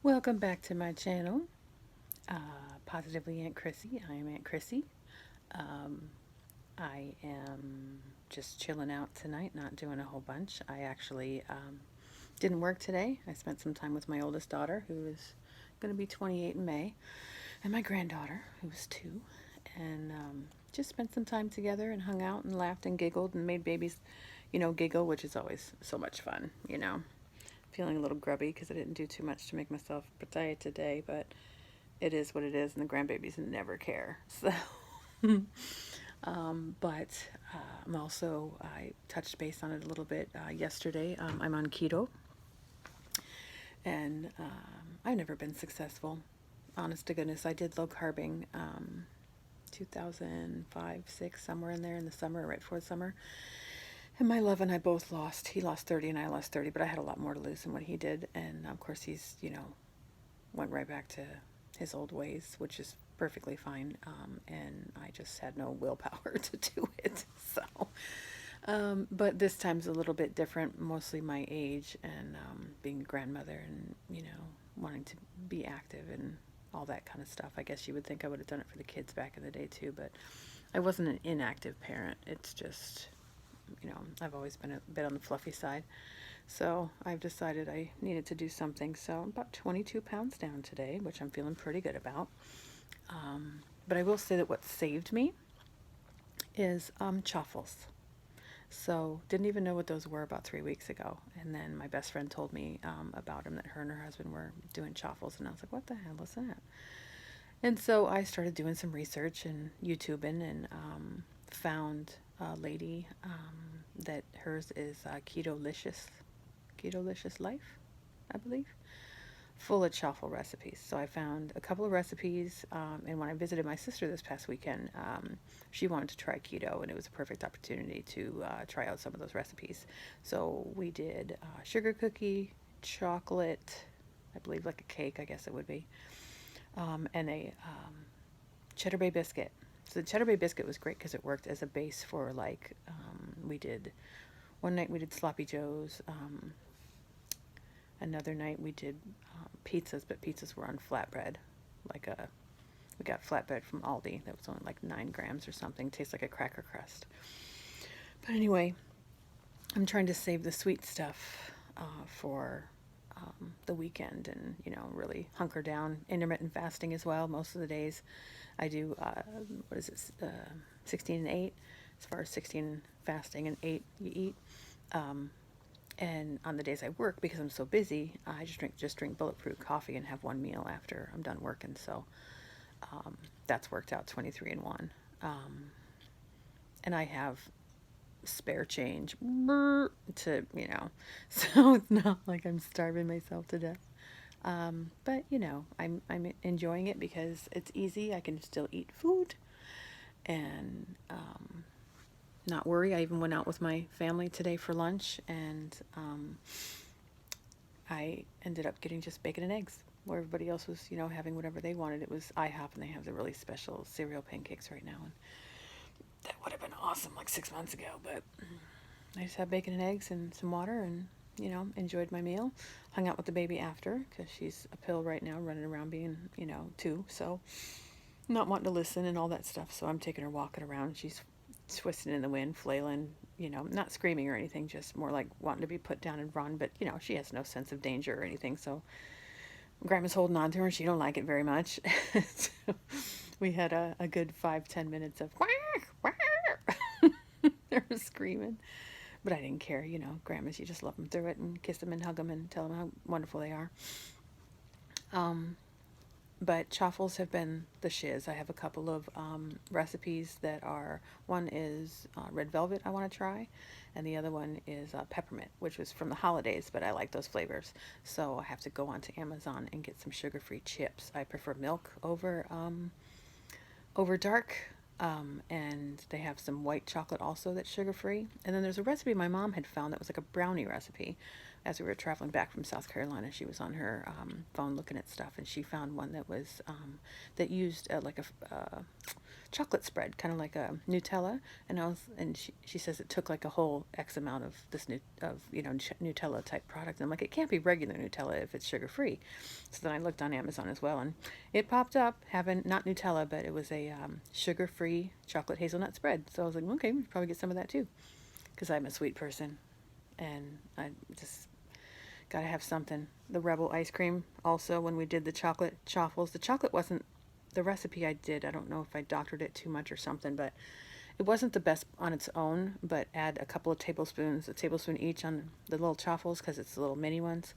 Welcome back to my channel, Positively Aunt Chrissy. I am Aunt Chrissy. Um, I am just chilling out tonight, not doing a whole bunch. I actually didn't work today. I spent some time with my oldest daughter, who is going to be 28 in May, and my granddaughter, who was 2, and just spent some time together and hung out and laughed and giggled and made babies, giggle, which is always so much fun. Feeling a little grubby because I didn't do too much to make myself diet today, but it is what it is, and the grandbabies never care. So, but I touched base on it a little bit yesterday. I'm on keto, and I've never been successful. Honest to goodness, I did low carbing 2005, 6, somewhere in there in the summer, right before the summer. And my love and I both lost. He lost 30 and I lost 30, but I had a lot more to lose than what he did. And of course, he's, went right back to his old ways, which is perfectly fine. And I just had no willpower to do it. So, but this time's a little bit different, mostly my age and being a grandmother and, wanting to be active and all that kind of stuff. I guess you would think I would have done it for the kids back in the day too, but I wasn't an inactive parent. It's just, I've always been a bit on the fluffy side. So I've decided I needed to do something. So I'm about 22 pounds down today, which I'm feeling pretty good about. But I will say that what saved me is chaffles. So didn't even know what those were about 3 weeks ago. And then my best friend told me about them, that her and her husband were doing chaffles. And I was like, what the hell is that? And so I started doing some research and YouTubing and found a lady that hers is Ketolicious Life, I believe, full of chaffle recipes. So I found a couple of recipes, and when I visited my sister this past weekend, she wanted to try keto, and it was a perfect opportunity to try out some of those recipes. So we did sugar cookie, chocolate, I believe like a cake, I guess it would be, and a cheddar bay biscuit. So the cheddar bay biscuit was great because it worked as a base for we did, one night we did sloppy joes, another night we did pizzas, but pizzas were on flatbread, we got flatbread from Aldi that was only like 9 grams or something, tastes like a cracker crust. But anyway, I'm trying to save the sweet stuff for the weekend and, really hunker down. Intermittent fasting as well. Most of the days I do, 16 and 8, as far as 16 fasting and 8 you eat. And on the days I work, because I'm so busy, I just drink bulletproof coffee and have one meal after I'm done working. So that's worked out 23 and 1. And I have spare change to, so it's not like I'm starving myself to death. But I'm enjoying it because it's easy. I can still eat food and not worry. I even went out with my family today for lunch, and I ended up getting just bacon and eggs, where everybody else was, having whatever they wanted. It was IHOP, and they have the really special cereal pancakes right now, and that would have been awesome like 6 months ago, but I just had bacon and eggs and some water and, enjoyed my meal. Hung out with the baby after because she's a pill right now, running around being, 2, so not wanting to listen and all that stuff. So I'm taking her walking around. She's twisting in the wind, flailing, not screaming or anything, just more like wanting to be put down and run. But, she has no sense of danger or anything. So Grandma's holding on to her and she don't like it very much. So we had a good 5-10 minutes of quack, quack. They were screaming. But I didn't care, grandmas, you just love them through it and kiss them and hug them and tell them how wonderful they are. But chaffles have been the shiz. I have a couple of recipes that are, one is red velvet I want to try, and the other one is peppermint, which was from the holidays, but I like those flavors. So I have to go onto Amazon and get some sugar-free chips. I prefer milk over dark. And they have some white chocolate also that's sugar-free. And then there's a recipe my mom had found that was like a brownie recipe as we were traveling back from South Carolina. She was on her phone looking at stuff, and she found one that was that used like a chocolate spread, kind of like a Nutella. And she says it took like a whole X amount of this Nutella type product. And I'm like, it can't be regular Nutella if it's sugar free. So then I looked on Amazon as well, and it popped up having not Nutella, but it was a sugar free chocolate hazelnut spread. So I was like, okay, we could probably get some of that too, because I'm a sweet person, and I just gotta have something. The Rebel ice cream also, when we did the chocolate chaffles, the chocolate wasn't the recipe I did. I don't know if I doctored it too much or something, but it wasn't the best on its own. But add a couple of tablespoons, a tablespoon each on the little chaffles, because it's the little mini ones,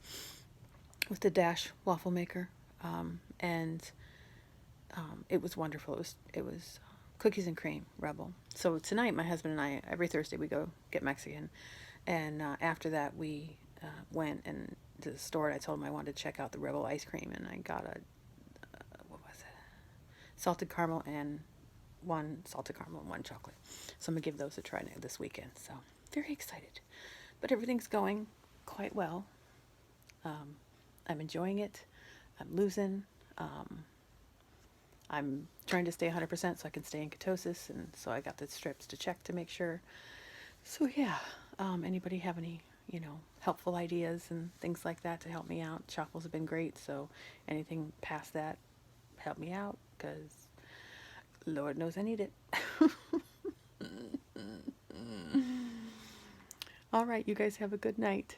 with the Dash waffle maker, and it was wonderful. It was cookies and cream Rebel. So tonight, my husband and I, every Thursday we go get Mexican, and after that we went and to the store. I told him I wanted to check out the Rebel ice cream, and I got a what was it? Salted caramel and one salted caramel and one chocolate. So I'm gonna give those a try this weekend. So very excited, but everything's going quite well. I'm enjoying it. I'm losing. I'm trying to stay 100% so I can stay in ketosis, and so I got the strips to check to make sure. So yeah, anybody have any, helpful ideas and things like that to help me out? CHAFFLES have been great, so anything past that, help me out, because Lord knows I need it. All right, you guys have a good night.